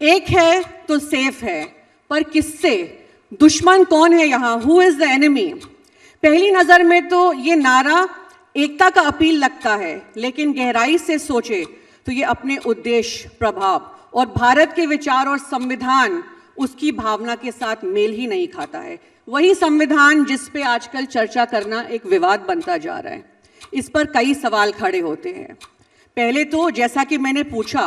एक है तो सेफ है, पर किससे? दुश्मन कौन है यहाँ? Who is the enemy? पहली नजर में तो ये नारा एकता का अपील लगता है, लेकिन गहराई से सोचे तो ये अपने उद्देश्य, प्रभाव और भारत के विचार और संविधान उसकी भावना के साथ मेल ही नहीं खाता है। वही संविधान जिस पे आजकल चर्चा करना एक विवाद बनता जा रहा है। इस पर कई सवाल खड़े होते हैं। पहले तो जैसा कि मैंने पूछा,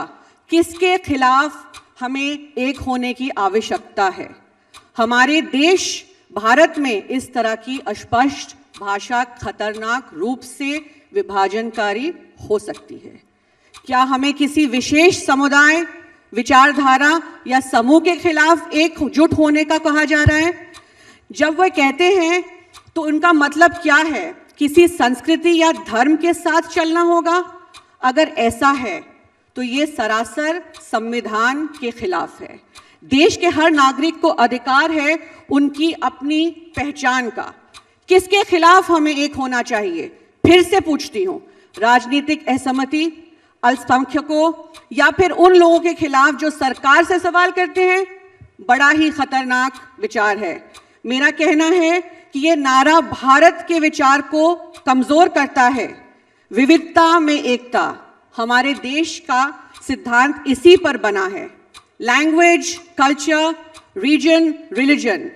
किसके खिलाफ हमें एक होने की आवश्यकता है? हमारे देश भारत में इस तरह की अस्पष्ट भाषा खतरनाक रूप से विभाजनकारी हो सकती है। क्या हमें किसी विशेष समुदाय, विचारधारा या समूह के खिलाफ एकजुट होने का कहा जा रहा है? जब वह कहते हैं तो उनका मतलब क्या है? किसी संस्कृति या धर्म के साथ चलना होगा? अगर ऐसा है तो ये सरासर संविधान के खिलाफ है। देश के हर नागरिक को अधिकार है उनकी अपनी पहचान का। किसके खिलाफ हमें एक होना चाहिए? फिर से पूछती हूँ, राजनीतिक असहमति, अल्पसंख्यकों या फिर उन लोगों के खिलाफ जो सरकार से सवाल करते हैं? बड़ा ही खतरनाक विचार है। मेरा कहना है कि ये नारा भारत के विचार को कमजोर करता है। विविधता में एकता, हमारे देश का सिद्धांत इसी पर बना है। Language, culture, region, religion.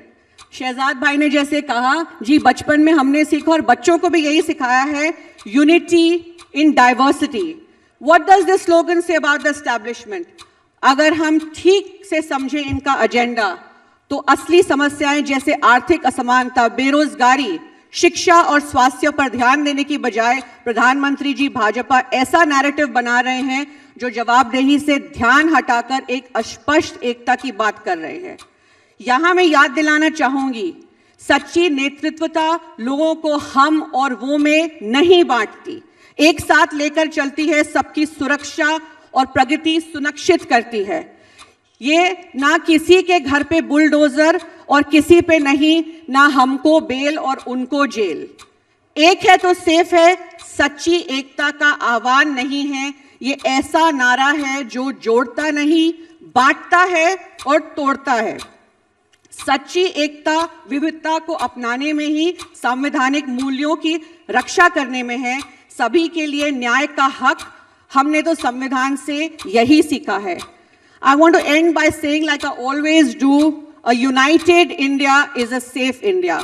Shahzad भाई ने जैसे कहा, जी बचपन में हमने सीखा और बच्चों को भी यही सिखाया है, unity in diversity. What does this slogan say about the establishment? अगर हम ठीक से समझें इनका एजेंडा तो असली समस्याएं जैसे आर्थिक असमानता, बेरोजगारी, शिक्षा और स्वास्थ्य पर ध्यान देने की बजाय प्रधानमंत्री जी भाजपा ऐसा नैरेटिव बना रहे हैं जो जवाबदेही से ध्यान हटाकर एक अस्पष्ट एकता की बात कर रहे हैं। यहां मैं याद दिलाना चाहूंगी, सच्ची नेतृत्वता लोगों को हम और वो में नहीं बांटती, एक साथ लेकर चलती है, सबकी सुरक्षा और प्रगति सुनिश्चित करती है। ये ना किसी के घर पे बुलडोजर और किसी पे नहीं, ना हमको बेल और उनको जेल। एक है तो सेफ है, सच्ची एकता का आह्वान नहीं है। ये ऐसा नारा है जो जोड़ता नहीं, बांटता है और तोड़ता है। सच्ची एकता विविधता को अपनाने में ही, संवैधानिक मूल्यों की रक्षा करने में है, सभी के लिए न्याय का हक। हमने तो संविधान से यही सीखा है। I want to end by saying, like I always do, a united India is a safe India.